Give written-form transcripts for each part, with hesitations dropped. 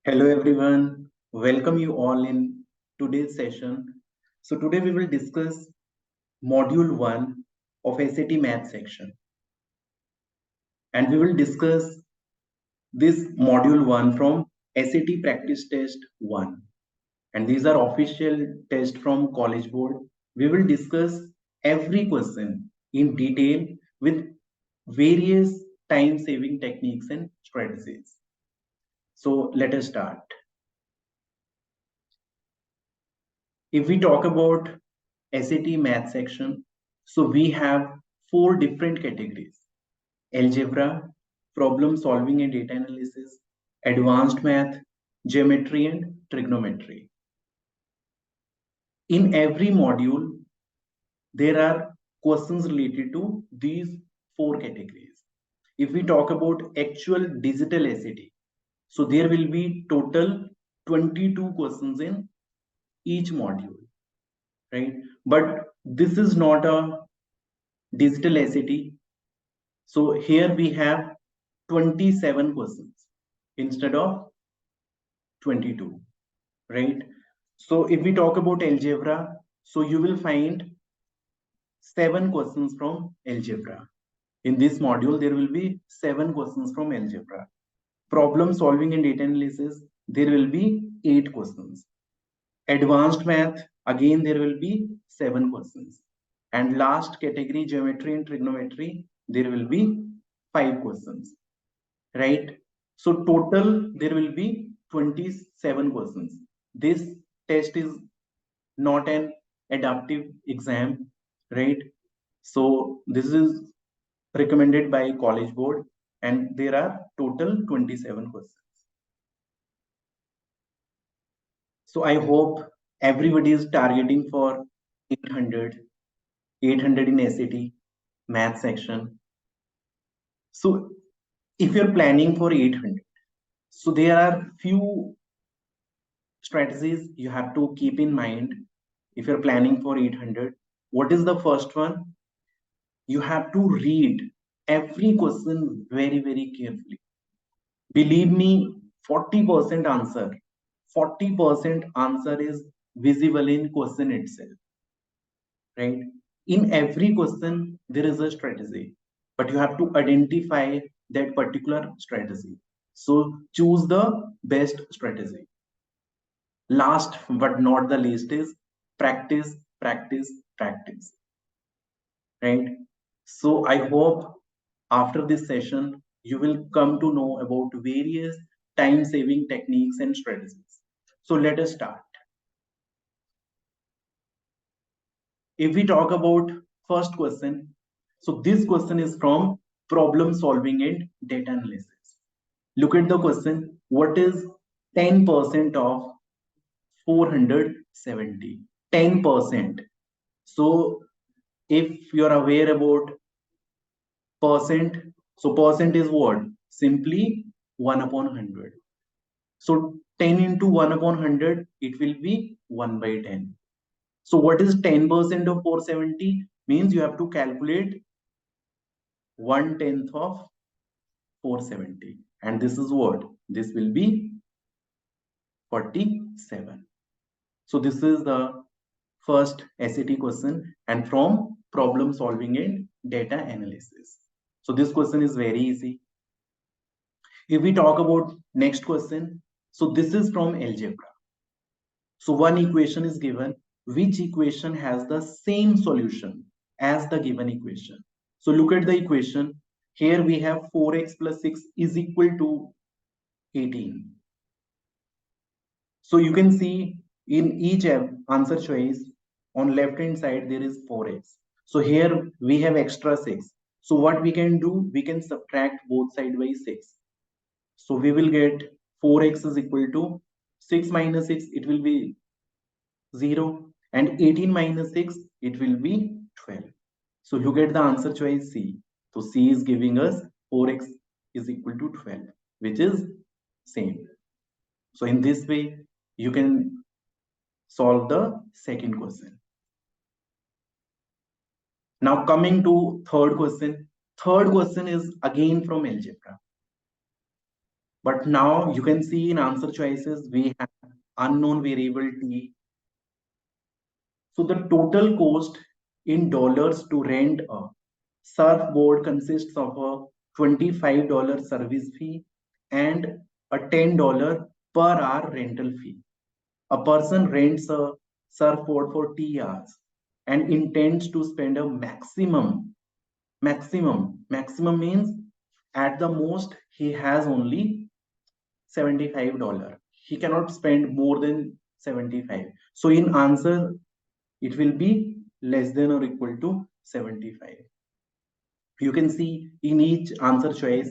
Hello everyone, welcome you all in today's session. So today we will discuss module 1 of SAT math section, and we will discuss this module 1 from SAT practice test 1, and these are official tests from college board. We will discuss every question in detail with various time saving techniques and strategies. So let us start. If we talk about SAT math section, so we have four different categories: algebra, problem solving and data analysis, advanced math, geometry and trigonometry. In every module, there are questions related to these four categories. If we talk about actual digital SAT, so there will be total 22 questions in each module, right? But this is not a digital SAT. So here we have 27 questions instead of 22, right? So if we talk about algebra, so you will find 7 questions from algebra. In this module, there will be 7 questions from algebra. Problem solving and data analysis, there will be 8 questions. Advanced math, again, there will be 7 questions. And last category, geometry and trigonometry, there will be 5 questions, right? So total, there will be 27 questions. This test is not an adaptive exam, right? So this is recommended by college board, and there are total 27 questions. So I hope everybody is targeting for 800 in SAT math section. So if you're planning for 800, so there are few strategies you have to keep in mind if you're planning for 800. What is the first one? You have to read every question very carefully. Believe me, 40% answer is visible in question itself, right? In every question there is a strategy, but you have to identify that particular strategy. So choose the best strategy. Last but not the least is practice, practice, practice, right? So I hope after this session, you will come to know about various time saving techniques and strategies. So let us start. If we talk about first question, so this question is from problem solving and data analysis. Look at the question. What is 10% of 470? 10%. So if you are aware about percent, so percent is what? Simply 1 upon 100. So 10 into 1 upon 100, it will be 1 by 10. So what is 10% of 470? Means you have to calculate 1/10 of 470. And this is what? This will be 47. So this is the first SAT question, and from problem solving and data analysis. So this question is very easy. If we talk about next question, so this is from algebra. So one equation is given. Which equation has the same solution as the given equation? So look at the equation. Here we have 4x plus 6 is equal to 18. So you can see in each answer choice on left hand side there is 4x. So here we have extra 6. So what we can do? We can subtract both sides by 6. So we will get 4x is equal to 6 minus 6, it will be 0, and 18 minus 6, it will be 12. So you get the answer choice C. So C is giving us 4x is equal to 12, which is same. So in this way, you can solve the second question. Now coming to third question. Third question is again from algebra. But now you can see in answer choices, we have unknown variable t. So the total cost in dollars to rent a surfboard consists of a $25 service fee and a $10 per hour rental fee. A person rents a surfboard for T hours and intends to spend a maximum means at the most he has only $75. He cannot spend more than 75. So in answer, it will be less than or equal to 75. You can see in each answer choice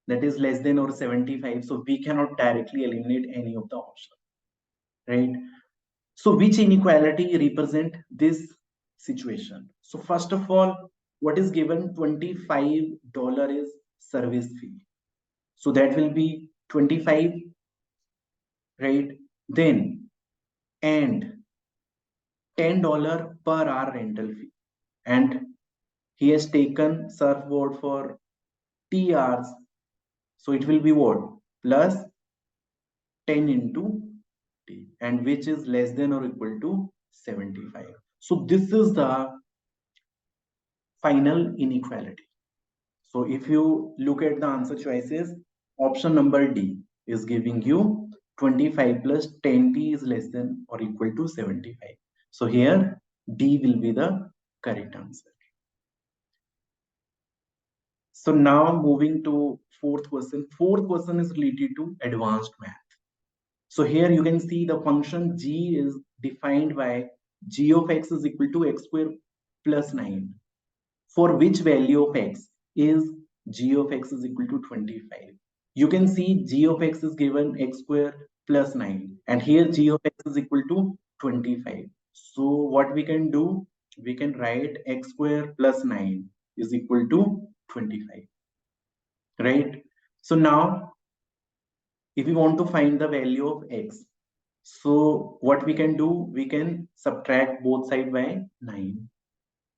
that is less than or 75. So we cannot directly eliminate any of the options, right? So which inequality represent this situation? So first of all, what is given? $25 is service fee. So that will be 25, right? Then and $10 per hour rental fee. And he has taken surfboard for T hours. So it will be what? Plus 10 into T, and which is less than or equal to 75. So this is the final inequality. So if you look at the answer choices, option number D is giving you 25 plus 10t is less than or equal to 75. So here D will be the correct answer. So now moving to fourth question. Fourth question is related to advanced math. So here you can see the function g is defined by g of x is equal to x square plus 9. For which value of x is g of x is equal to 25. You can see g of x is given x square plus 9 and here g of x is equal to 25. So what we can do, we can write x square plus 9 is equal to 25, right? So now if we want to find the value of x, so what we can do, we can subtract both sides by 9.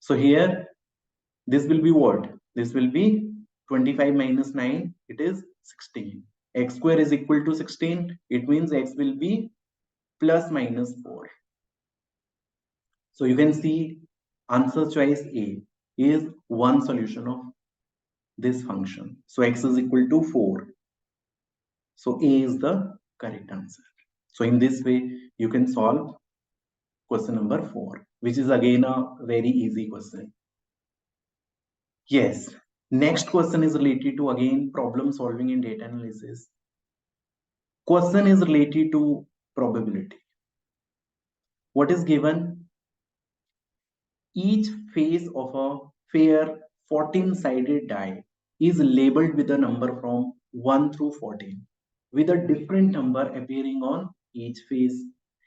So here this will be what? This will be 25 minus 9, it is 16. X square is equal to 16, it means x will be plus minus 4. So you can see answer choice A is one solution of this function. So x is equal to 4. So A is the correct answer. So in this way, you can solve question number 4, which is again a very easy question. Yes. Next question is related to again problem solving in data analysis. Question is related to probability. What is given? Each face of a fair 14-sided die is labeled with a number from 1 through 14, with a different number appearing on each face.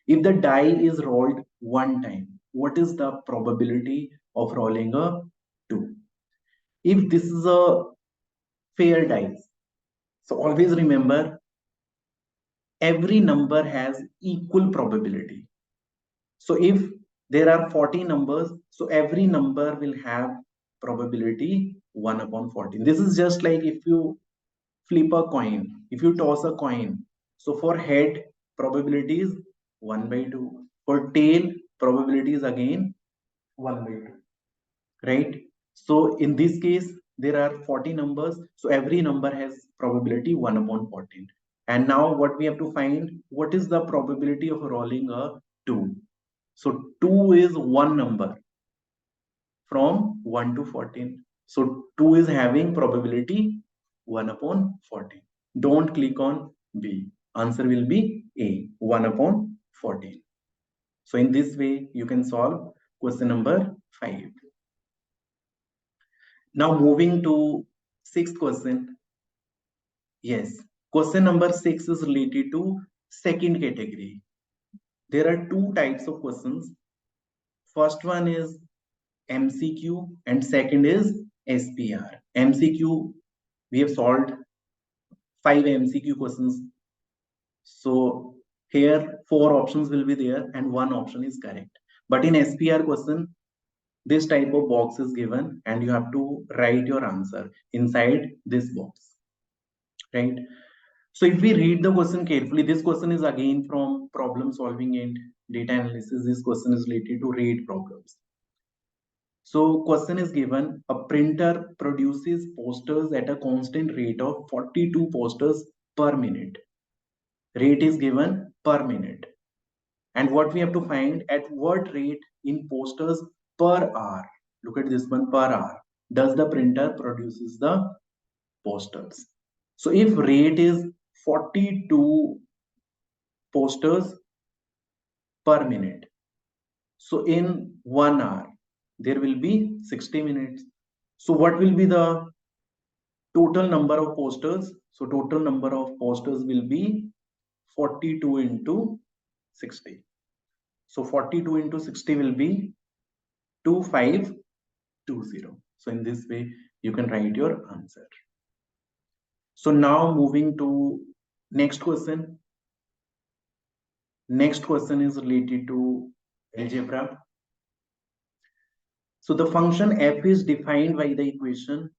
If the die is rolled one time, what is the probability of rolling a 2? If this is a fair dice, so always remember every number has equal probability. So if there are 40 numbers, so every number will have probability 1 upon 14. This is just like if you flip a coin, if you toss a coin. So for head, probability is 1 by 2. For tail, probability is again 1 by 2. Right? So in this case, there are 40 numbers. So every number has probability 1 upon 14. And now what we have to find, what is the probability of rolling a 2? So 2 is one number from 1 to 14. So 2 is having probability 1 upon 14. Don't click on B. Answer will be A, 1 upon 14. So in this way, you can solve question number 5. Now moving to sixth question. Yes, question number 6 is related to second category. There are two types of questions. First one is MCQ and second is SPR. MCQ, we have solved 5 MCQ questions. So here 4 options will be there and 1 option is correct. But in SPR question, this type of box is given and you have to write your answer inside this box, right? So if we read the question carefully, this question is again from problem solving and data analysis. This question is related to rate problems. So question is given, a printer produces posters at a constant rate of 42 posters per minute. Rate is given per minute. And what we have to find, at what rate in posters per hour, look at this one, per hour, does the printer produces the posters. So if rate is 42 posters per minute, so in 1 hour there will be 60 minutes. So what will be the total number of posters? So total number of posters will be 42 into 60. So 42 into 60 will be 2520. So in this way you can write your answer. So now moving to next question. Next question is related to algebra. So the function f is defined by the equation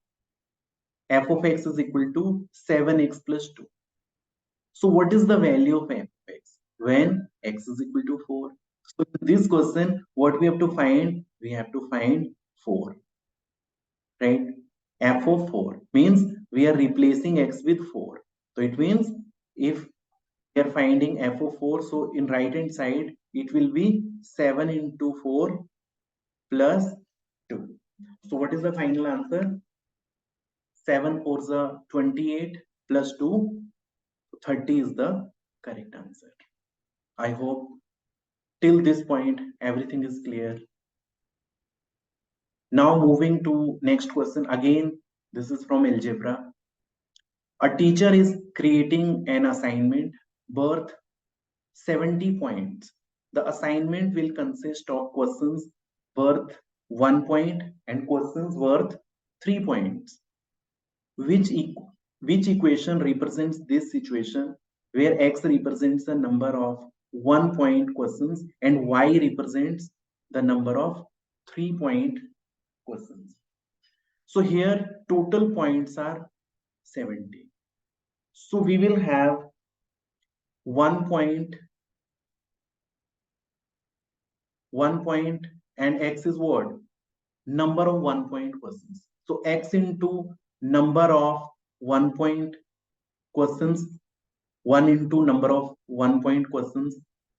f of x is equal to 7x plus 2. So what is the value of f of x when x is equal to 4? So in this question, what we have to find? We have to find 4, right? F of 4 means we are replacing x with 4. So it means if we are finding f of 4, so in right hand side, it will be 7 into 4 plus 2. So what is the final answer? 7 4 is 28 plus 2, 30 is the correct answer. I hope till this point everything is clear. Now moving to next question. Again, this is from algebra. A teacher is creating an assignment worth 70 points. The assignment will consist of questions worth 1 point and questions worth 3 points. Which equation represents this situation where x represents the number of 1 point questions and y represents the number of 3 point questions? So here total points are 70. So we will have 1 point, 1 point, and x is what? Number of 1 point questions. So x into number of 1 point questions, 1 into number of 1 point questions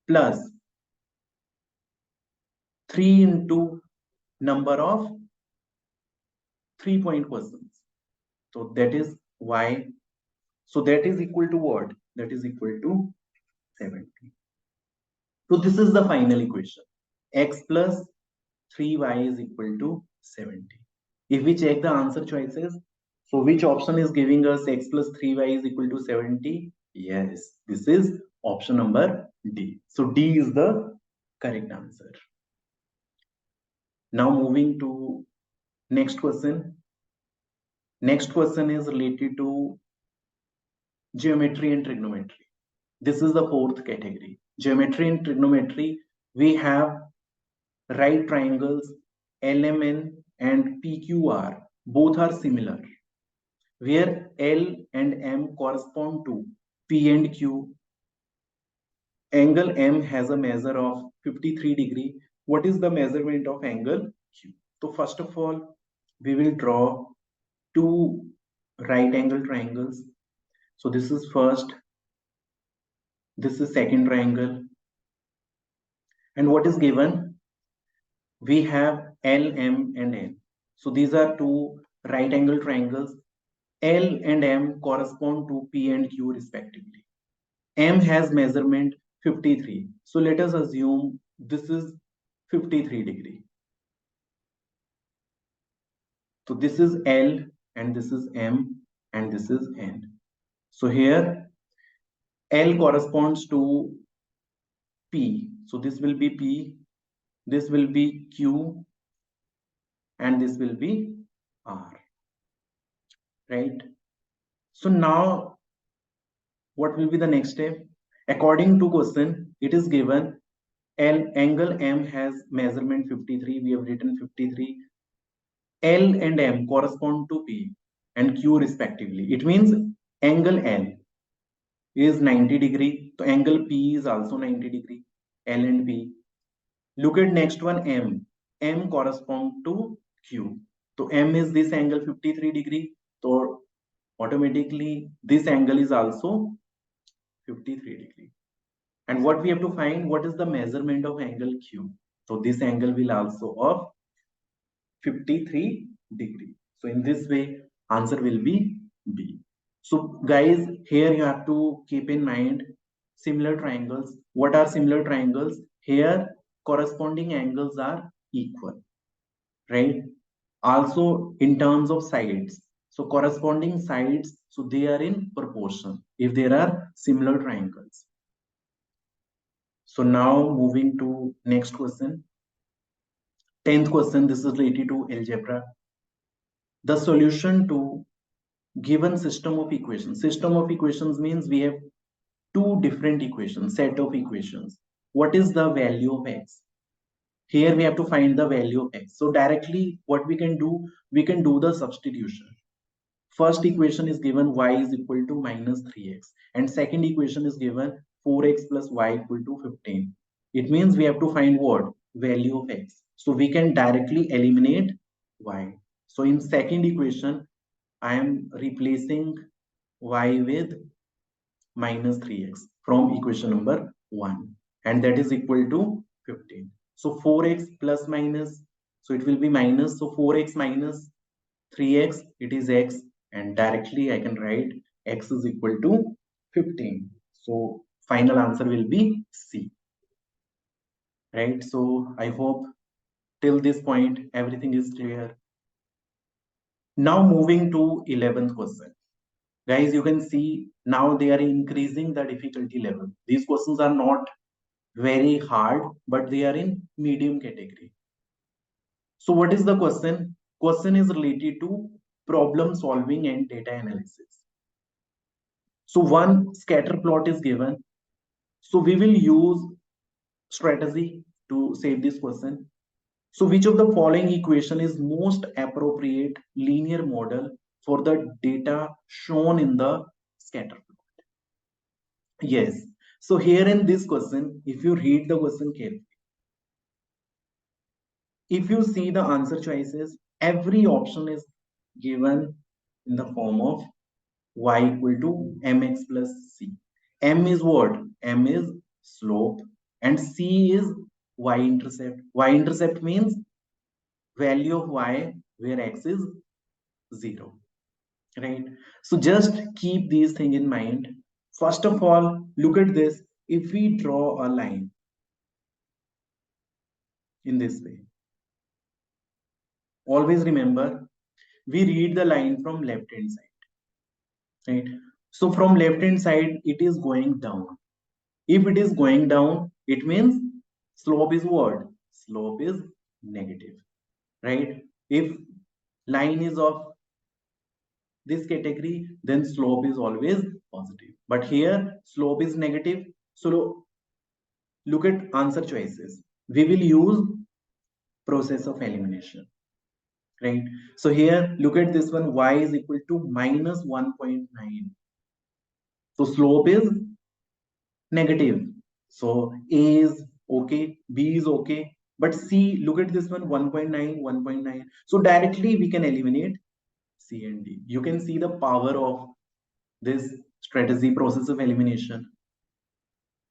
plus 3 into number of 3 point questions. So that is y. So that is equal to what? That is equal to 70. So this is the final equation. X plus 3y is equal to 70. If we check the answer choices, so which option is giving us x plus 3y is equal to 70? Yes, this is option number D. So D is the correct answer. Now moving to next question. Next question is related to geometry and trigonometry. This is the fourth category. Geometry and trigonometry, we have right triangles LMN and PQR. Both are similar, where L and M correspond to P and Q. Angle M has a measure of 53 degree. What is the measurement of angle Q? So first of all, we will draw two right angle triangles. So this is first, this is second triangle. And what is given? We have L, M and N. So these are two right angle triangles. L and M correspond to P and Q respectively. M has measurement 53. So let us assume this is 53 degree. So this is L and this is M and this is N. So here L corresponds to P. So this will be P, this will be Q, and this will be R. Right? So now what will be the next step? According to question, it is given angle M has measurement 53. We have written 53. L and M correspond to P and Q respectively. It means angle L. is 90 degree. So angle P is also 90 degree. L and P. Look at next one, M. M correspond to Q. So M is this angle 53 degree. So automatically this angle is also 53 degree. And what we have to find, what is the measurement of angle Q? So this angle will also of 53 degree. So in this way, answer will be B. So guys, here you have to keep in mind similar triangles. What are similar triangles? Here corresponding angles are equal, right? Also in terms of sides. So corresponding sides, so they are in proportion if there are similar triangles. So now moving to next question. 10th question, this is related to algebra. The solution to given system of equations. System of equations means we have two different equations, set of equations. What is the value of x? Here we have to find the value of x. So directly what we can do the substitution. First equation is given y is equal to minus 3x and second equation is given 4x plus y equal to 15. It means we have to find what? Value of x. So we can directly eliminate y. So in second equation, I am replacing y with minus 3x from equation number 1 and that is equal to 15. So 4x plus minus, so it will be minus, so 4x minus 3x, it is x and directly I can write x is equal to 15. So final answer will be C, right? So I hope till this point everything is clear. Now moving to 11th question. Guys, you can see now they are increasing the difficulty level. These questions are not very hard, but they are in medium category. So what is the question? Question is related to problem solving and data analysis. So one scatter plot is given. So we will use strategy to save this question. So which of the following equation is most appropriate linear model for the data shown in the scatter plot? Yes. So here in this question, if you read the question carefully, if you see the answer choices, every option is given in the form of y equal to mx plus c. M is what? M is slope and c is y-intercept. Y-intercept means value of y where x is 0, right? So just keep these things in mind. First of all, look at this. If we draw a line in this way, always remember we read the line from left hand side, right? So from left hand side it is going down. If it is going down, it means slope is what? Slope is negative, right? If line is of this category, then slope is always positive, but here slope is negative. So look at answer choices. We will use process of elimination, right? So here look at this one, y is equal to minus 1.9. So slope is negative. So A is okay, B is okay, but C, look at this one, 1.9, 1.9. So directly we can eliminate C and D. You can see the power of this strategy, process of elimination,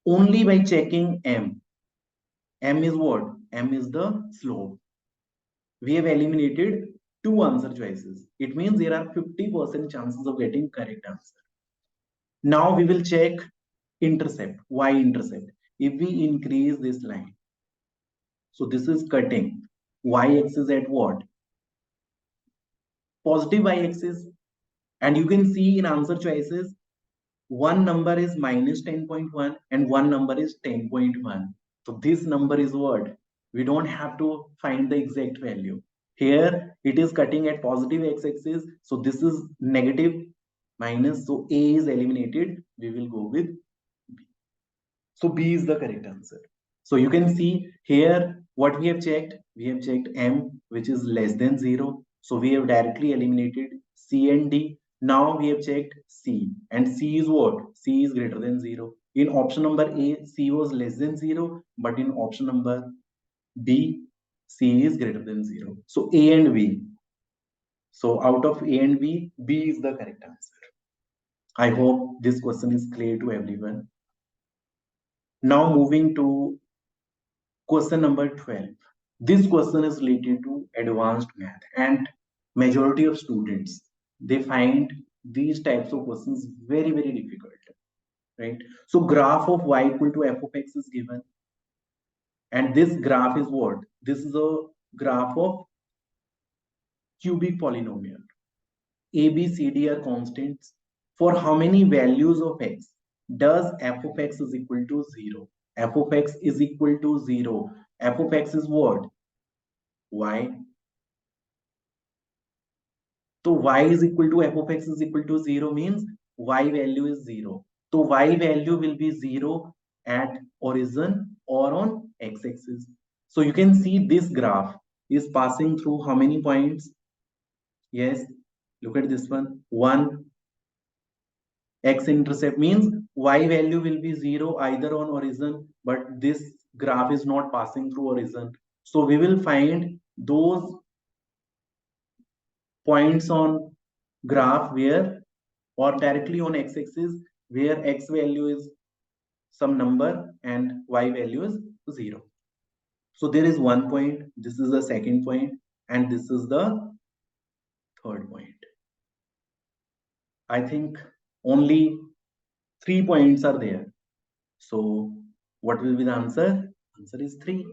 only by checking M. M is what? M is the slope. We have eliminated two answer choices. It means there are 50% chances of getting correct answer. Now we will check intercept, y-intercept. If we increase this line, so this is cutting, y-axis at what? Positive y-axis. And you can see in answer choices, one number is minus 10.1 and one number is 10.1. So this number is what? We don't have to find the exact value. Here it is cutting at positive x-axis. So this is negative minus. So A is eliminated. We will go with B. So B is the correct answer. So you can see here what we have checked. We have checked M, which is less than 0. So we have directly eliminated C and D. Now we have checked C, and C is what? C is greater than 0. In option number A, C was less than 0, but in option number B, C is greater than 0. So A and B. So out of A and B, B is the correct answer. I hope this question is clear to everyone. Now moving to question number 12. This question is related to advanced math, and majority of students, they find these types of questions very, very difficult, right? So graph of y equal to f of x is given, and this graph is what? This is a graph of cubic polynomial. A, B, C, D are constants. For how many values of x does f of x is equal to 0? F of x is equal to 0. F of x is what? Y. So y is equal to f of x is equal to 0 means y value is 0. So y value will be 0 at origin or on x-axis. So you can see this graph is passing through how many points? Yes, look at this one. 1, x-intercept means y value will be 0 either on origin, but this graph is not passing through origin. So we will find those points on graph where, or directly on x-axis, where x value is some number and y value is 0. So there is one point, this is the second point, and this is the third point. I think only 3 points are there. So what will be the answer? Answer is 3,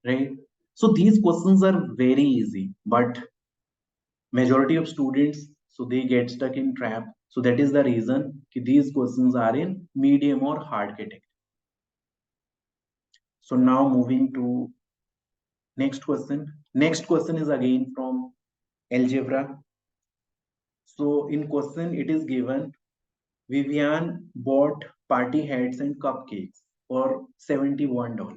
right? So these questions are very easy, but majority of students, so they get stuck in trap. So that is the reason these questions are in medium or hard category. So now moving to next question. Next question is again from algebra. So in question it is given, Vivian bought party hats and cupcakes for $71.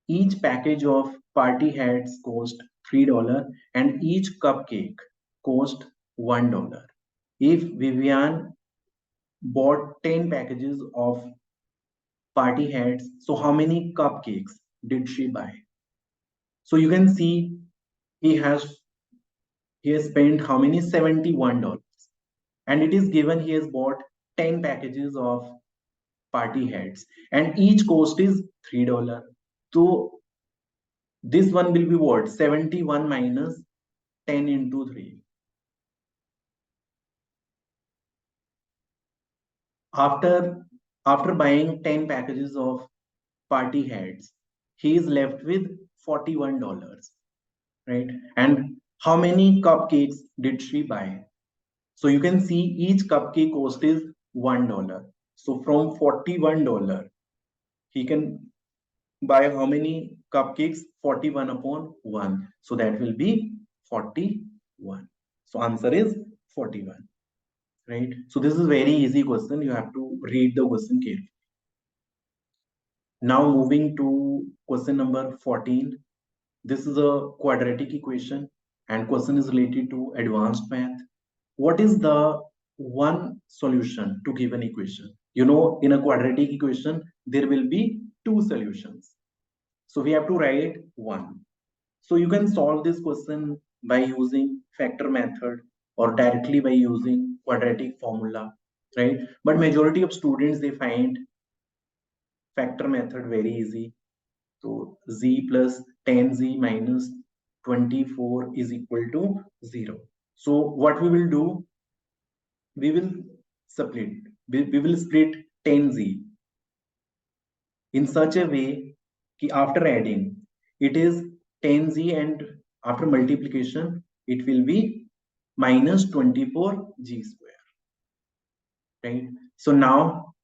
Each package of party hats cost $3 and each cupcake cost $1. If Vivian bought 10 packages of party hats, so how many cupcakes did she buy? So you can see he has he has spent how many? $71. And it is given he has bought 10 packages of party hats and each cost is $3. So this one will be what? 71 minus 10 into 3. After buying 10 packages of party hats, he is left with $41, right? And how many cupcakes did she buy? So you can see each cupcake cost is $1. So from $41, he can buy how many cupcakes? 41 upon 1. So that will be 41. So answer is 41, right? So this is very easy question. You have to read the question carefully. Now moving to question number 14. This is a quadratic equation and question is related to advanced math. What is the one solution to given equation? You know, in a quadratic equation, there will be two solutions. So we have to write one. So you can solve this question by using factor method or directly by using quadratic formula, right? But majority of students, they find factor method very easy. So z plus 10z minus 24 is equal to 0. So what we will do, we will split. We will split 10z in such a way that after adding, it is 10z and after multiplication, it will be minus 24g square, right? So now,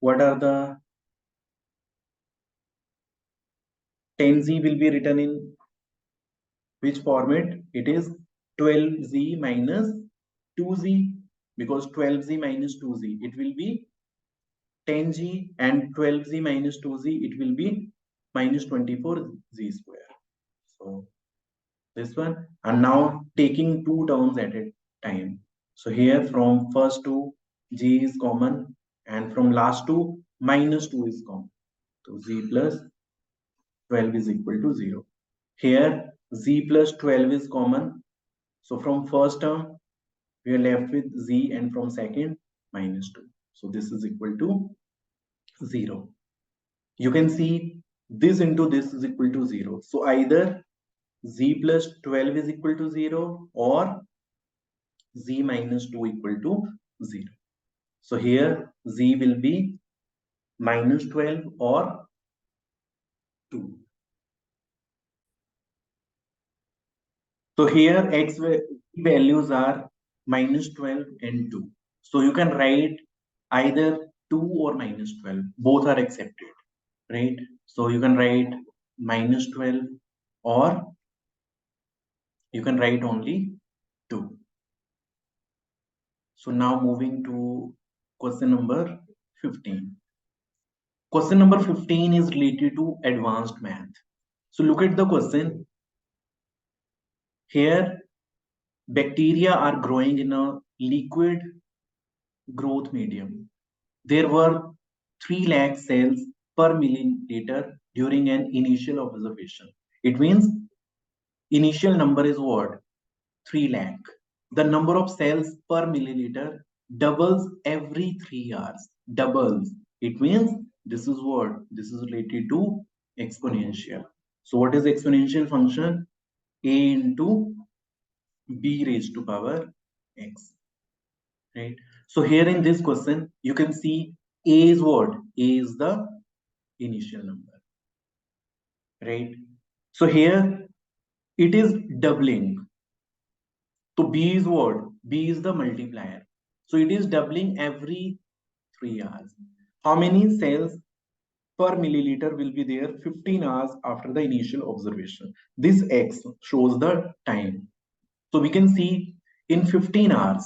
what are the 10z will be written in which format? It is 12z minus 2z, because 12z minus 2z, it will be 10g, and 12z minus 2z, it will be minus 24z square. So this one, and now taking two terms at a time. So here from first to g is common, and from last to -2 is common. So z plus 12 is equal to 0. Here z plus 12 is common. So from first term we are left with z, and from second -2. So this is equal to 0. You can see this into this is equal to 0. So either z plus 12 is equal to 0 or z minus 2 equal to 0. So here z will be -12 or 2. So here x values are -12 and 2. So you can write either 2 or -12. Both are accepted, right? So you can write -12 or you can write only 2. So now moving to question number 15. Question number 15 is related to advanced math. So look at the question. Here, bacteria are growing in a liquid growth medium. There were 3 lakh cells per milliliter during an initial observation. It means initial number is what? 3 lakh. The number of cells per milliliter doubles every 3 hours. Doubles. It means this is what? This is related to exponential. So what is exponential function? A into b raised to power x. Right. So here in this question, you can see a is what? A is the initial number. Right. So here it is doubling. So B is what? B is the multiplier. So it is doubling every 3 hours. How many cells per milliliter will be there 15 hours after the initial observation? This X shows the time. So we can see in 15 hours,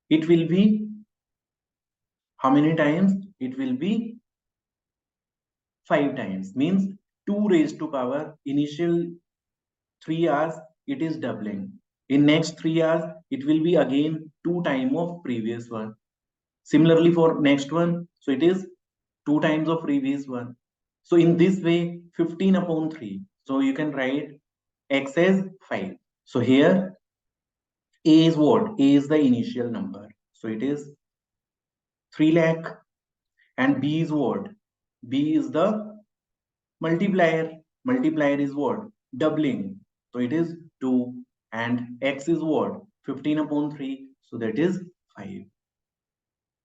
it will be how many times? It will be 5 times. Means 2 raised to power initial 3 hours, it is doubling. In next 3 hours, it will be again 2 times of previous one. Similarly for next one, so it is 2 times of previous one. So in this way, 15 upon 3. So you can write x as 5. So here a is what? A is the initial number. So it is 3 lakh, and b is what? B is the multiplier. Multiplier is what? Doubling. So it is 2, and x is what? 15 upon 3. So that is 5.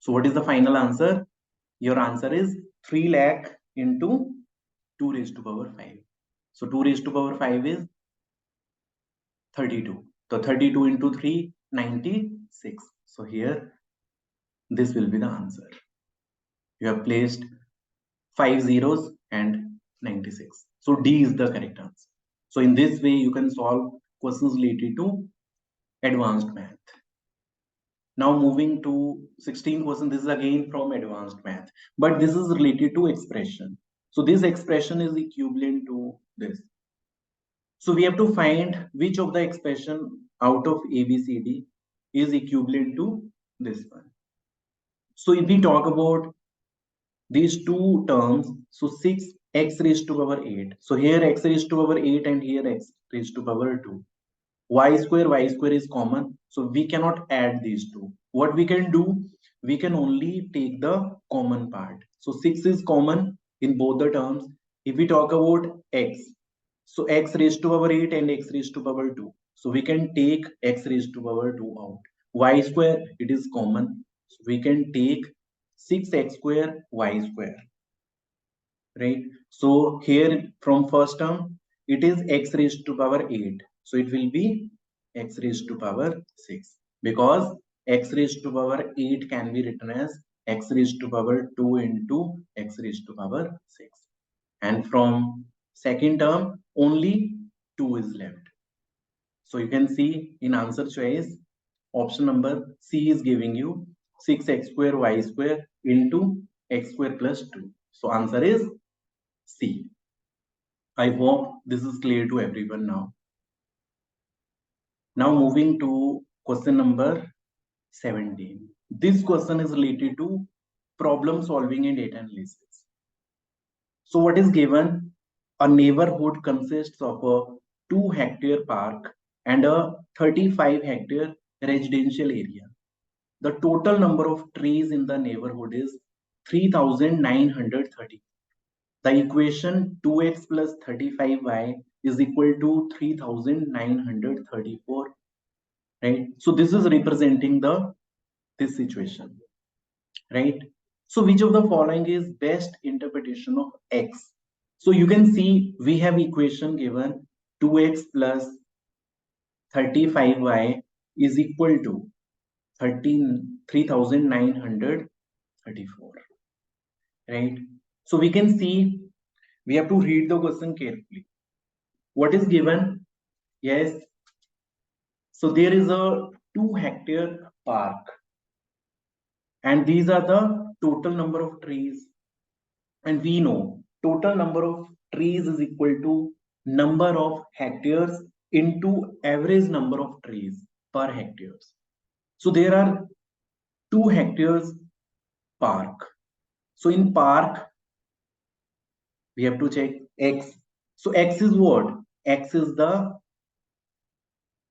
So what is the final answer? Your answer is 3 lakh into 2 raised to power 5. So 2 raised to power 5 is 32. So 32 into 3, 96. So here, this will be the answer. You have placed 5 zeros and 96. So D is the correct answer. So in this way, you can solve questions related to advanced math. Now moving to 16 question, this is again from advanced math, but this is related to expression. So this expression is equivalent to this. So we have to find which of the expression out of ABCD is equivalent to this one. So if we talk about these two terms, so 6x raised to power 8. So here x raised to power 8 and here x raised to power 2. Y square is common, so we cannot add these two. What we can do, we can only take the common part. So 6 is common in both the terms. If we talk about x, so x raised to power 8 and x raised to power 2, so we can take x raised to power 2 out. Y square, it is common, so we can take 6x square y square, right? So here from first term, it is x raised to power 8. So it will be x raised to power 6, because x raised to power 8 can be written as x raised to power 2 into x raised to power 6. And from second term, only 2 is left. So you can see in answer choice, option number C is giving you 6x square y square into x square plus 2. So answer is C. I hope this is clear to everyone now. Now moving to question number 17. This question is related to problem solving and data analysis. So what is given? A neighborhood consists of a 2-hectare park and a 35-hectare residential area. The total number of trees in the neighborhood is 3,930. The equation 2x plus 35y is equal to 3,934, right? So this is representing this situation, right? So which of the following is best interpretation of x? So you can see we have equation given 2x plus 35y is equal to 3,934, right? So we can see we have to read the question carefully. What is given? Yes. So there is a 2-hectare park and these are the total number of trees, and we know total number of trees is equal to number of hectares into average number of trees per hectares. So there are 2 hectares park. So in park we have to check x. So x is what? X is the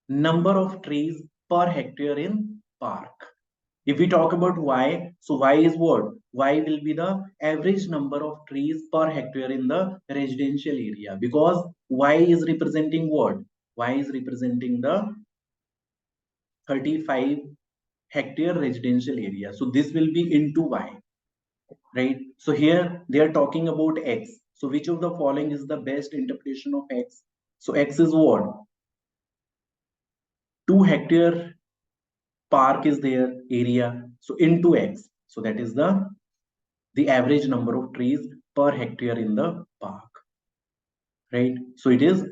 number of trees per hectare in park. If we talk about y, so y is what? Y will be the average number of trees per hectare in the residential area, because y is representing what? Y is representing the 35 hectare residential area. So this will be into y, right? So here they are talking about x. So which of the following is the best interpretation of x? So x is what? 2-hectare park is their area. So into x. So that is the average number of trees per hectare in the park, right? So it is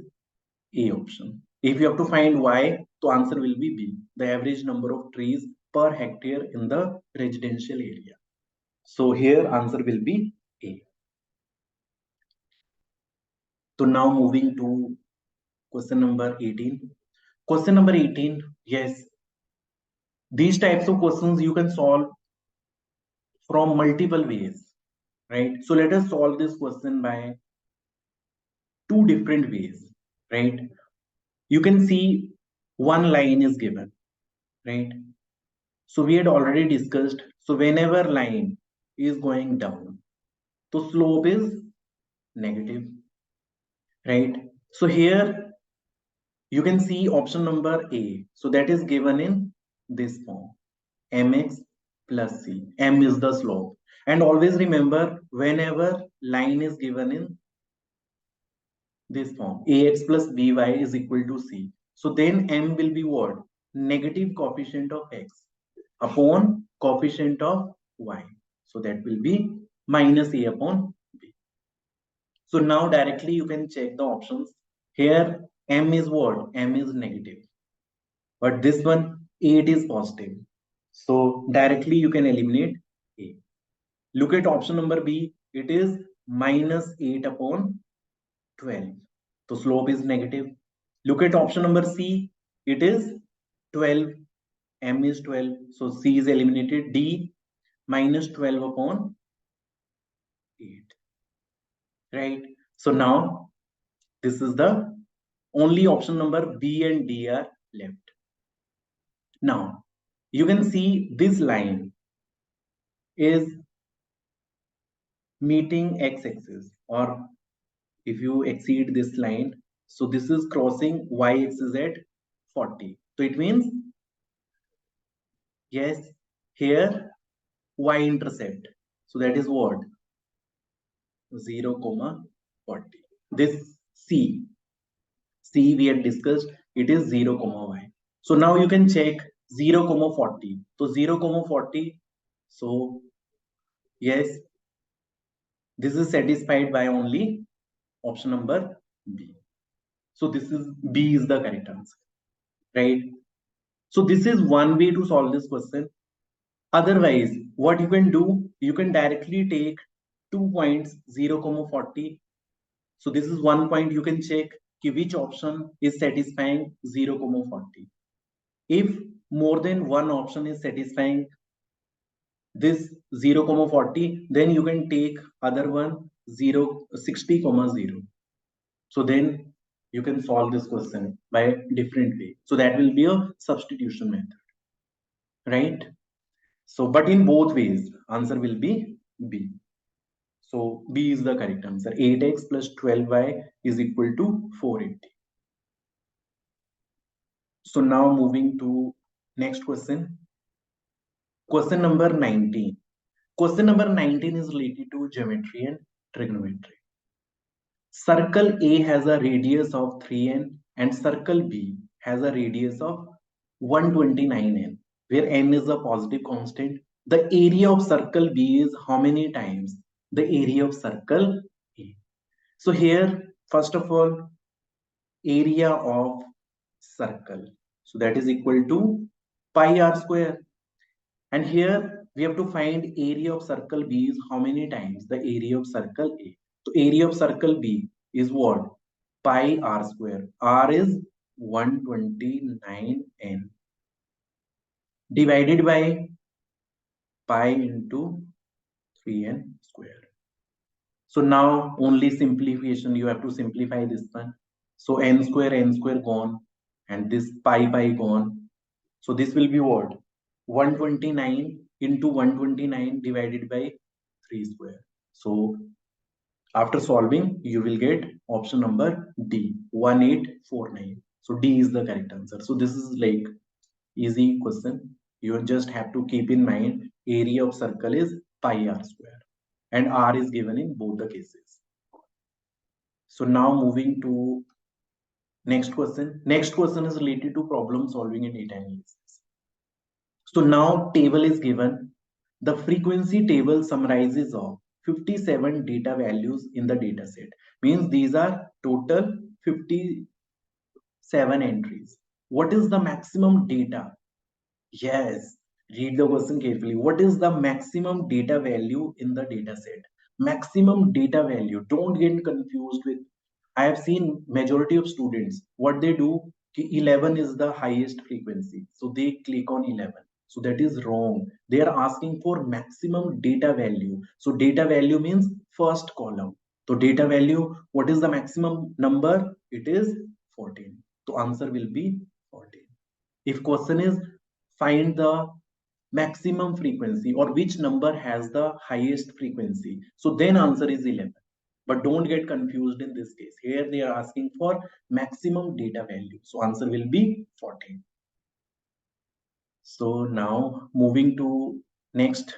A option. If you have to find y, the answer will be B, the average number of trees per hectare in the residential area. So here answer will be A. So now moving to question number 18. Question number 18, yes, these types of questions you can solve from multiple ways, right? So let us solve this question by 2 different ways, right? You can see one line is given, right? So we had already discussed. So whenever line is going down, the slope is negative, right? So here you can see option number A. So that is given in this form, mx plus c. M is the slope. And always remember, whenever line is given in this form, ax plus by is equal to c. So then m will be what? Negative coefficient of x upon coefficient of y. So that will be minus a upon b. So now directly you can check the options. Here m is what? M is negative. But this one 8 is positive. So directly you can eliminate a. Look at option number B. It is minus 8 upon 12. So slope is negative. Look at option number C. It is 12. M is 12. So C is eliminated. D minus 12 upon 8. Right. So now this is the only option number B and D are left. Now you can see this line is meeting x-axis, or if you exceed this line, so this is crossing y-axis at 40. So it means, yes, here y-intercept. So that is what? 0, 40. This C we had discussed, it is 0, y. So now you can check 0, 40. So 0, 40. So yes, this is satisfied by only option number B. So this is B is the correct answer, right? So this is one way to solve this question. Otherwise, what you can do, you can directly take 2 points 0, 40. So this is one point you can check which option is satisfying 0, 40. If more than one option is satisfying this 0 comma 40, then you can take other one 0 60 comma 0. So then you can solve this question by different way. So that will be a substitution method, right? So but in both ways answer will be B. So B is the correct answer. 8x plus 12y is equal to 480. So now moving to next question. Question number 19. Question number 19 is related to geometry and trigonometry. Circle A has a radius of 3n and circle B has a radius of 129n, where n is a positive constant. The area of circle B is how many times the area of circle A? So here, first of all, area of circle. So that is equal to pi r square. And here we have to find area of circle B is how many times the area of circle A. So area of circle B is what? Pi r square. R is 129n divided by pi into 3n square. So now only simplification, you have to simplify this one. So n square gone and this pi gone. So this will be what? 129 into 129 divided by 3 square. So after solving, you will get option number D, 1849. So D is the correct answer. So this is like easy question. You just have to keep in mind area of circle is pi r square and r is given in both the cases. So now moving to next question. Next question is related to problem solving and data analysis. So now table is given. The frequency table summarizes of 57 data values in the data set. Means these are total 57 entries. What is the maximum data? Yes, read the question carefully. What is the maximum data value in the data set? Maximum data value. Don't get confused with. I have seen majority of students, what they do, 11 is the highest frequency. So they click on 11. So that is wrong. They are asking for maximum data value. So data value means first column. So data value, what is the maximum number? It is 14. So answer will be 14. If question is find the maximum frequency or which number has the highest frequency, so then answer is 11. But don't get confused in this case. Here they are asking for maximum data value. So answer will be 14. So now moving to next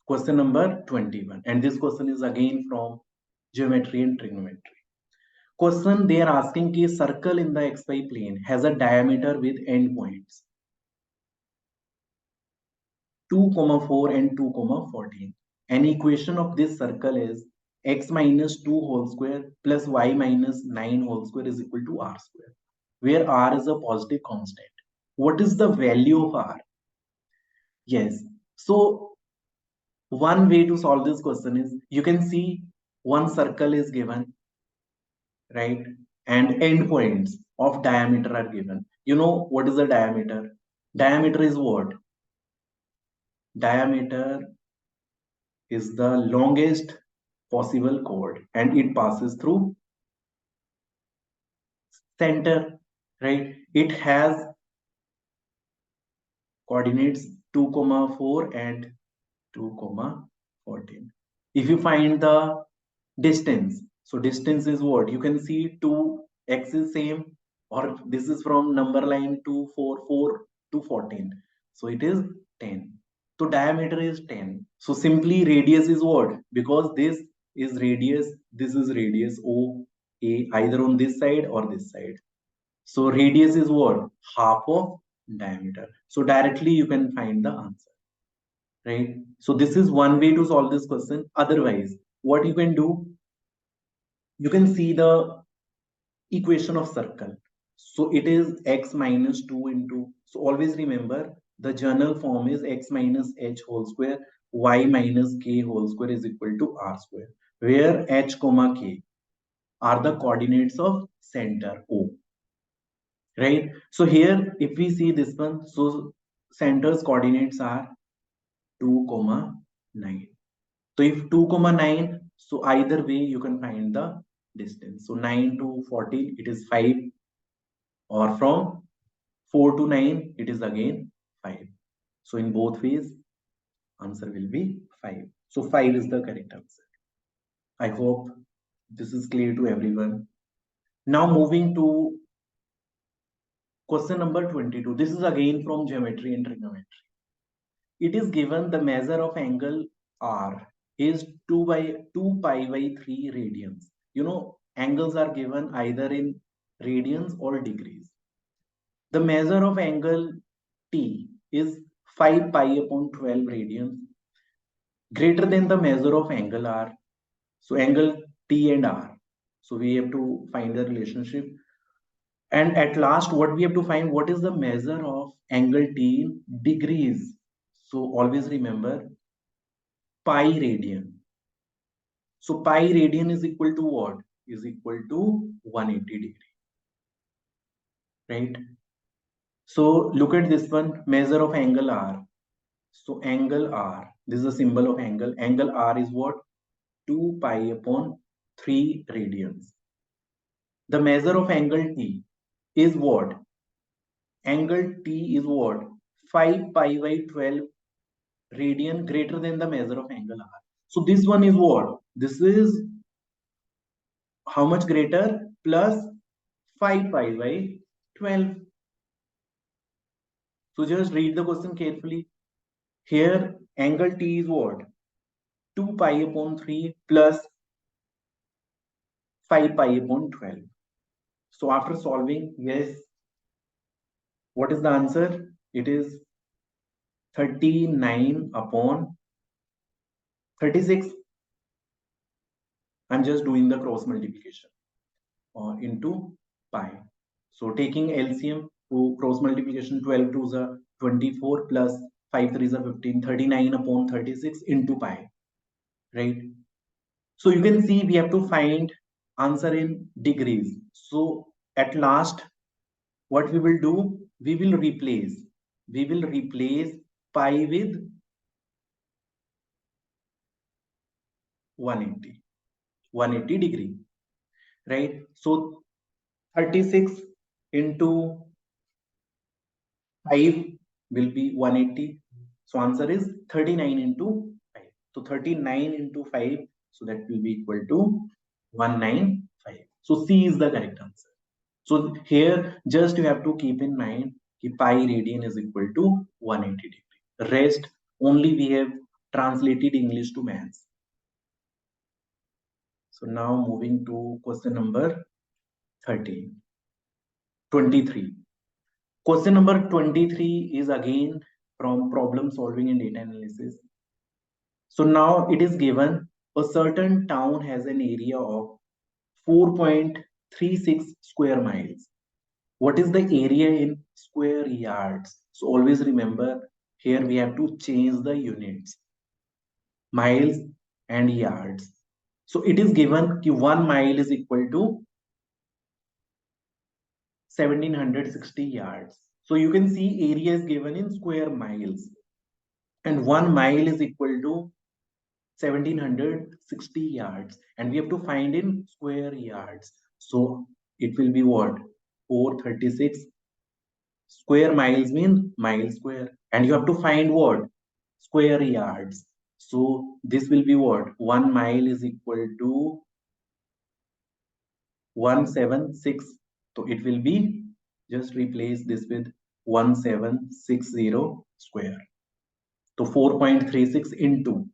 question number 21. And this question is again from geometry and trigonometry. Question they are asking ki circle in the xy plane has a diameter with endpoints 2, 4 and 2, 14. An equation of this circle is x minus 2 whole square plus y minus 9 whole square is equal to r square, where r is a positive constant. What is the value of r? Yes. So one way to solve this question is you can see one circle is given, right? And endpoints of diameter are given. You know what is the diameter? Diameter is what? Diameter is the longest possible chord and it passes through center, right? It has coordinates 2, 4 and 2, 14. If you find the distance, so distance is what? You can see 2 x is same or this is from number line to 4, 4 to 14. So it is 10. So diameter is 10. So simply radius is what? Because this is radius O A either on this side or this side. So radius is what? Half of diameter. So directly you can find the answer, right? So this is one way to solve this question. Otherwise, what you can do, you can see the equation of circle. So it is x minus 2 into, so always remember the general form is x minus h whole square, y minus k whole square is equal to r square, where h comma k are the coordinates of center O. right? So here, if we see this one, so center's coordinates are 2 comma 9. So if 2 comma 9, so either way you can find the distance. So 9 to 14 it is 5, or from 4 to 9 it is again 5. So in both ways answer will be 5. So 5 is the correct answer. I hope this is clear to everyone. Now moving to question number 22. This is again from geometry and trigonometry. It is given the measure of angle R is 2 pi by 3 radians. You know, angles are given either in radians or degrees. The measure of angle T is 5 pi upon 12 radians greater than the measure of angle R. So angle T and R. So we have to find the relationship. And at last, what we have to find, what is the measure of angle T in degrees? So always remember pi radian. So pi radian is equal to what? Is equal to 180 degree, right? So look at this one, measure of angle R. So angle R, this is a symbol of angle. Angle R is what? 2 pi upon 3 radians. The measure of angle T is what? Angle T is what? 5 pi by 12 radian greater than the measure of angle R. So this one is what? This is how much greater? Plus 5 pi by 12. So just read the question carefully. Here angle T is what? 2 pi upon 3 plus 5 pi upon 12. So after solving, yes, what is the answer? It is 39 upon 36. I'm just doing the cross multiplication into pi. So taking LCM to cross multiplication, 12 to the 24 plus 5 3 is 15, 39 upon 36 into pi, right? So you can see we have to find answer in degrees. So at last, what we will do, we will replace pi with 180 degree, right? So 36 into 5 will be 180. So answer is 39 into 5. So 39 into 5, so that will be equal to 195. So C is the correct answer. So here just you have to keep in mind that pi radian is equal to 180 degree. Rest only we have translated English to maths. So now moving to question number 13. 23. Question number 23 is again from problem solving and data analysis. So now it is given a certain town has an area of 4.36 square miles. What is the area in square yards? So always remember here we have to change the units, miles and yards. So it is given that 1 mile is equal to 1760 yards. So you can see area is given in square miles and 1 mile is equal to 1760 yards and we have to find in square yards. So it will be what? 436 square miles mean mile square and you have to find what? Square yards. So this will be what? 1 mile is equal to 176. So it will be, just replace this with 1760 square. So 4.36 into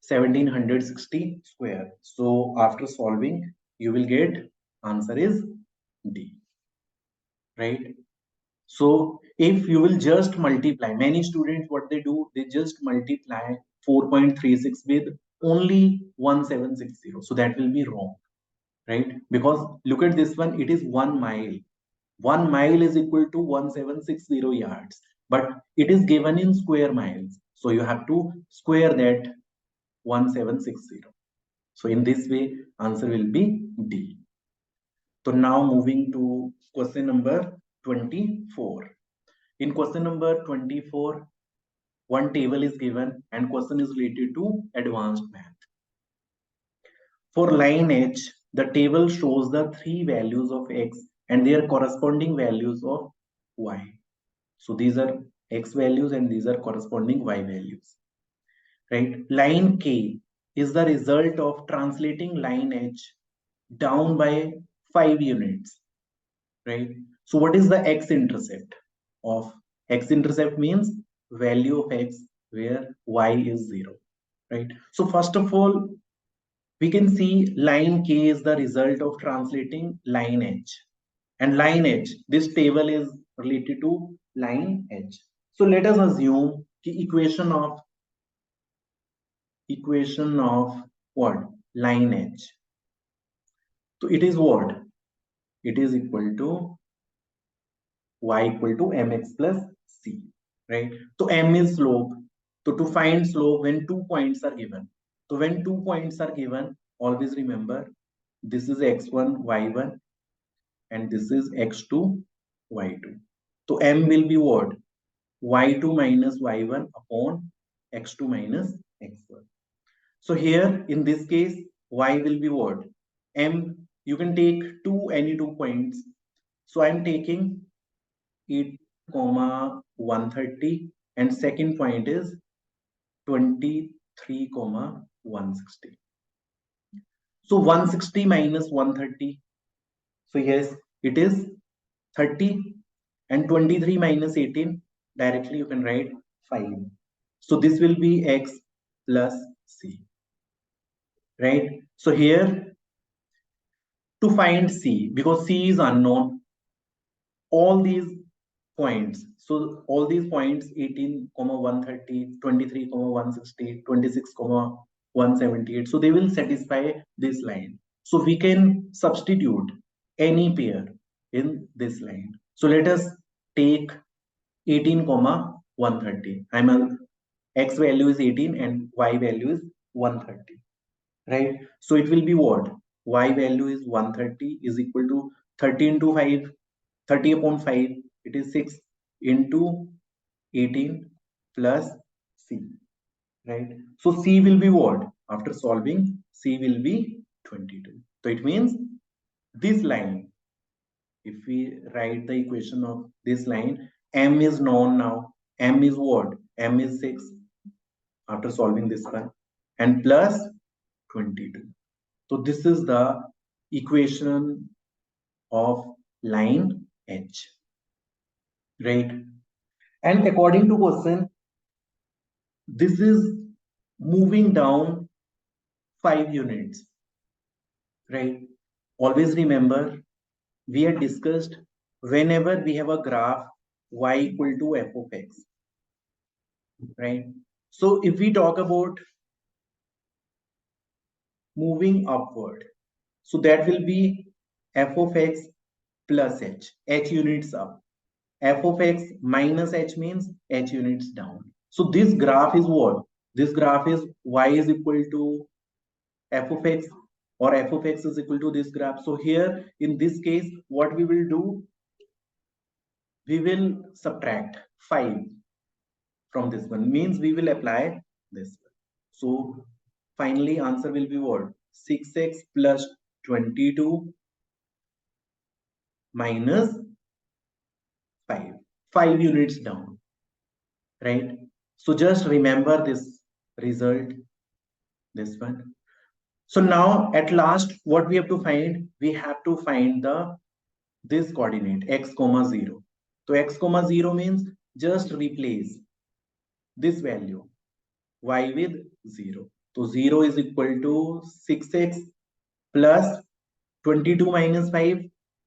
1760 square. So after solving, you will get answer is D, right? So if you will just multiply, many students what they do, they just multiply 4.36 with only 1760. So that will be wrong, right? Because look at this one, it is 1 mile. 1 mile is equal to 1760 yards, but it is given in square miles. So you have to square that 1760. So in this way, answer will be D. So now moving to question number 24. In question number 24, one table is given and question is related to advanced math. For line H, the table shows the three values of x and their corresponding values of y. So these are x values and these are corresponding y values. Right? Line K is the result of translating line H down by 5 units. Right? So what is the x-intercept of x-intercept means value of x where y is 0. Right? So first of all, we can see line K is the result of translating line H. And line H, this table is related to line H. So let us assume the equation of what? Line H. So it is what? It is equal to y equal to mx plus c. Right? So m is slope. So to find slope when 2 points are given. So when 2 points are given, always remember this is x1, y1 and this is x2, y2. So m will be what? y2 minus y1 upon x2 minus x1. So here in this case, y will be what? M, you can take any two points. So I'm taking 8, 130 and second point is 23, 160. So 160 minus 130. So yes, it is 30 and 23 minus 18. Directly you can write 5. So this will be x plus c. Right? So here to find c, because c is unknown, all these points, so all these points 18, 130, 23, 160, 26, 178, so they will satisfy this line. So we can substitute any pair in this line. So let us take 18, 130. X value is 18 and y value is 130. Right? So it will be what? Y value is 130 is equal to 30 into 5, 30 upon 5, it is 6 into 18 plus C. Right? So C will be what? After solving, C will be 22. So it means this line, if we write the equation of this line, M is known now. M is what? M is 6 after solving this one and plus 22. So this is the equation of line H, right? And according to question, this is moving down 5 units, right? Always remember, we had discussed whenever we have a graph y equal to f of x, right? So if we talk about moving upward, so that will be f of x plus h units up. F of x minus h means h units down. So this graph is what? This graph is y is equal to f of x or f of x is equal to this graph. So here in this case, what we will do, we will subtract 5 from this one, means we will apply this one. So finally answer will be what? 6x plus 22 minus 5. 5 units down, right? So just remember this result, this one. So now at last, what we have to find? We have to find this coordinate x comma 0. So x comma 0 means just replace this value y with 0. So 0 is equal to 6x plus 22 minus 5.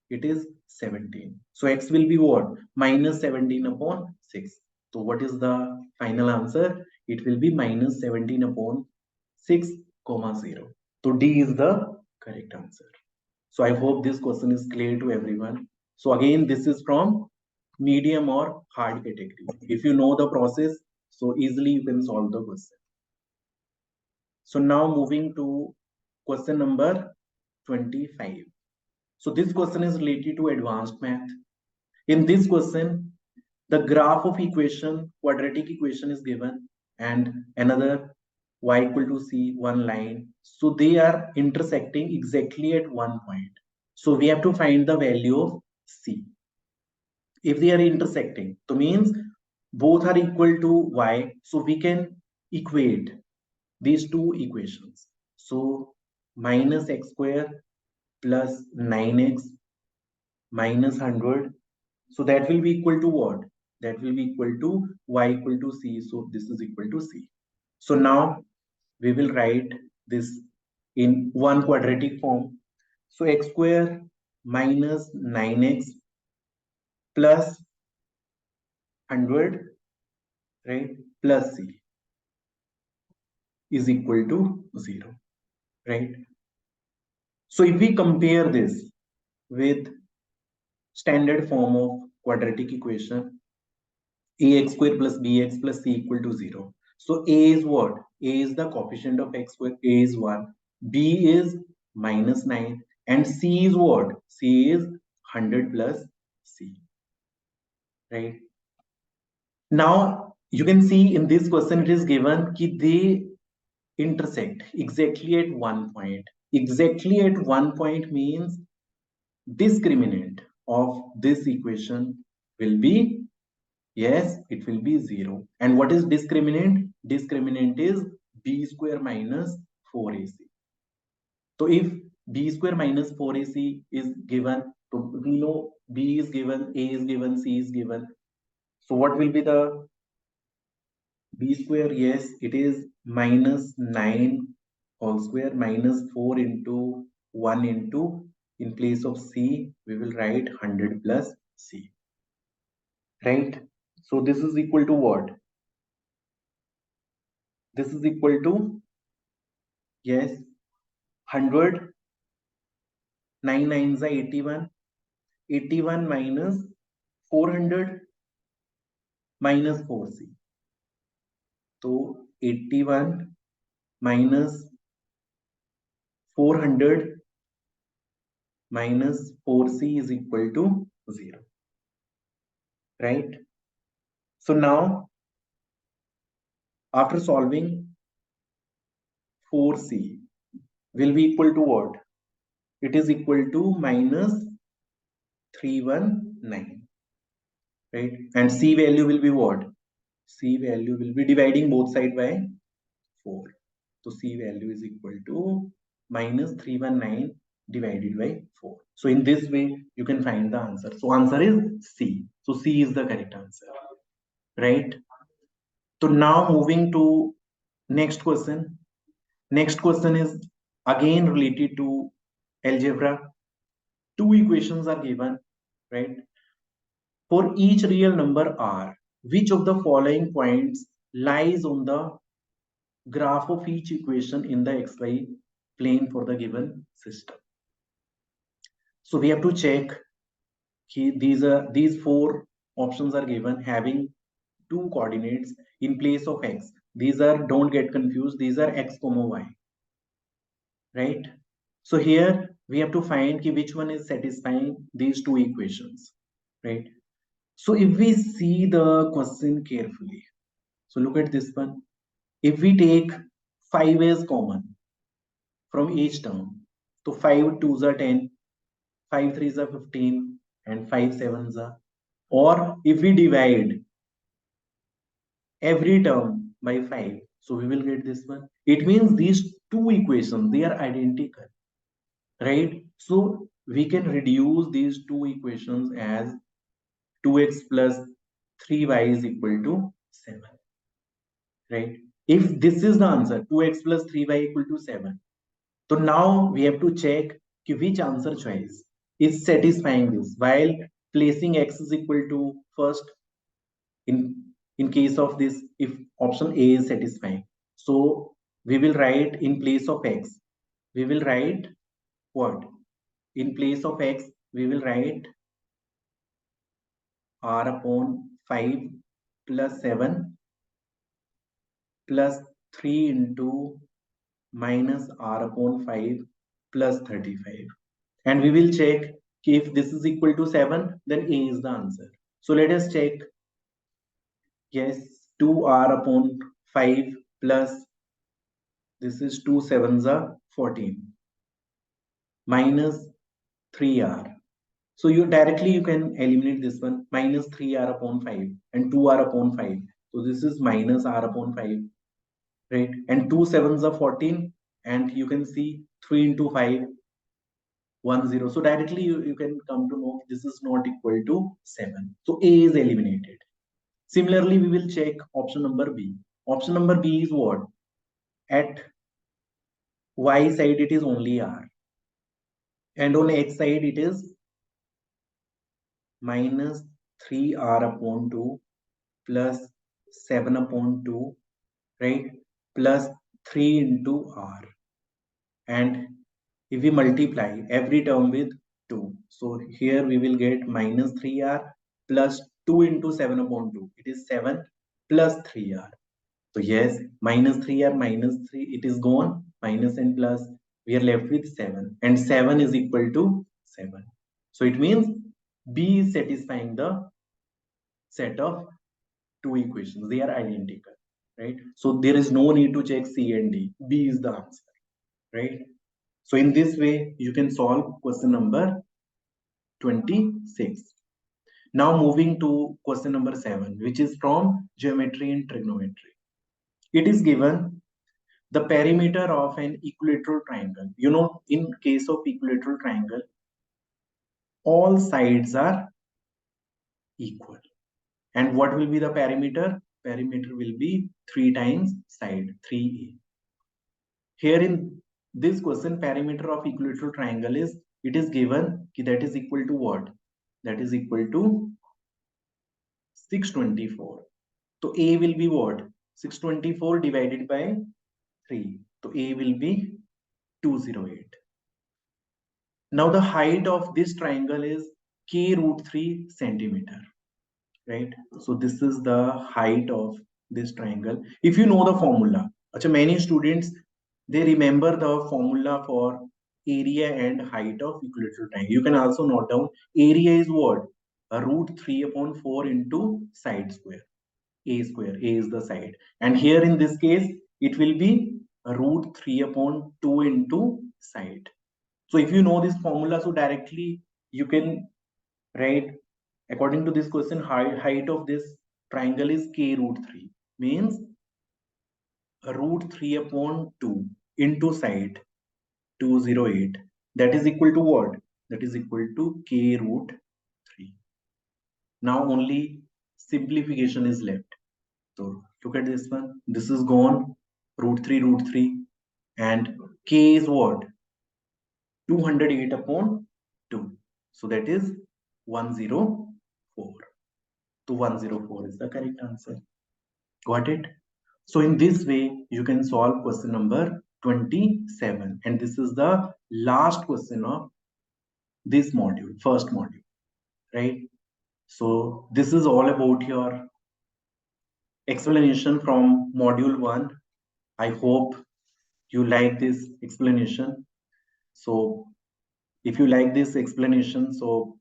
It is 17. So x will be what? Minus 17 upon 6. So what is the final answer? It will be minus 17 upon 6, 0. So D is the correct answer. So I hope this question is clear to everyone. So again, this is from medium or hard category. If you know the process, so easily you can solve the question. So now moving to question number 25. So this question is related to advanced math. In this question, the graph of equation, quadratic equation is given, and another y equal to c, one line. So they are intersecting exactly at one point. So we have to find the value of c. If they are intersecting, so means both are equal to y. So we can equate these two equations. So minus x square plus 9x minus 100. So that will be equal to what? That will be equal to y equal to c. So this is equal to c. So now we will write this in one quadratic form. So x square minus 9x plus 100, right, plus c is equal to 0, right? So if we compare this with standard form of quadratic equation, ax square plus bx plus c equal to 0. So a is what? A is the coefficient of x square, a is 1, b is minus 9, and c is what? C is 100 plus c, right? Now you can see in this question it is given that they intersect exactly at one point. Exactly at one point means discriminant of this equation will be, yes, it will be 0. And what is discriminant? Discriminant is b square minus 4ac. So if b square minus 4ac is given, so we know b is given, a is given, c is given. So what will be the b square? Yes, it is minus 9 whole square minus 4 into 1 into, in place of c, we will write 100 plus c, right? So this is equal to what? This is equal to, yes, 100, 9 nines are 81, 81 minus 400 minus 4c. So 81 minus 400 minus 4c is equal to 0, right? So now after solving, 4c will be equal to what? It is equal to minus 319, right? And c value will be what? C value will be dividing both sides by 4. So C value is equal to minus 319 divided by 4. So in this way, you can find the answer. So answer is C. So C is the correct answer, right? So now moving to next question. Next question is again related to algebra. Two equations are given, right? For each real number R, which of the following points lies on the graph of each equation in the xy plane for the given system? So we have to check these four options are given having two coordinates in place of x. These are, don't get confused, these are x comma y, right? So here we have to find which one is satisfying these two equations, right? So if we see the question carefully, so look at this one. If we take 5 as common from each term, so 5 twos are 10, 5 threes are 15, and 5 sevens are. Or if we divide every term by 5, so we will get this one. It means these two equations, they are identical, right? So we can reduce these two equations as 2x plus 3y is equal to 7, right? If this is the answer, 2x plus 3y equal to 7, so now we have to check which answer choice is satisfying this, while placing x is equal to first in case of this, if option A is satisfying. So we will write in place of x, we will write what? In place of x, we will write r upon 5 plus 7 plus 3 into minus r upon 5 plus 35. And we will check If this is equal to 7, then A is the answer. So let us check. Yes, 2r upon 5 plus this is 2 sevens are 14 minus 3r. So you can eliminate this one, minus 3r upon 5 and 2r upon 5. So this is minus r upon 5, right? And 2 sevens are 14, and you can see 3 into 5, 1 0. So directly you can come to know this is not equal to 7. So A is eliminated. Similarly, we will check option number B. Option number B is what? At y side it is only r, and on x side it is minus 3r upon 2 plus 7 upon 2, right? Plus 3 into r. And if we multiply every term with 2, so here we will get minus 3r plus 2 into 7 upon 2. It is 7 plus 3r. So yes, minus 3r minus 3, it is gone. Minus and plus, we are left with 7. And 7 is equal to 7. So it means B is satisfying the set of two equations. They are identical, right? So there is no need to check C and D. B is the answer, right? So in this way, you can solve question number 26. Now moving to question number 7, which is from geometry and trigonometry. It is given the perimeter of an equilateral triangle. You know, in case of equilateral triangle, all sides are equal. And what will be the perimeter? Perimeter will be 3 times side, 3a. Here in this question, perimeter of equilateral triangle is, it is given that is equal to what? That is equal to 624. So A will be what? 624 divided by 3. So A will be 208. Now the height of this triangle is k root 3 centimeter, right? So this is the height of this triangle. If you know the formula, many students, they remember the formula for area and height of equilateral triangle. You can also note down area is what? A root 3 upon 4 into side square. A square, A is the side. And here in this case, it will be a root 3 upon 2 into side. So if you know this formula, so directly you can write, according to this question, height of this triangle is k root 3, means root 3 upon 2 into side 208. That is equal to what? That is equal to k root 3. Now only simplification is left. So look at this one. This is gone. Root 3, and k is what? 208 upon 2. So that is 104. So 104 is the correct answer. Got it? So in this way, you can solve question number 27. And this is the last question of this module, first module, right? So this is all about your explanation from module 1. I hope you like this explanation. So if you like this explanation, so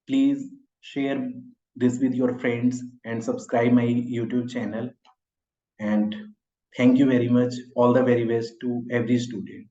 please share this with your friends and subscribe my YouTube channel. And thank you very much. All the very best to every student.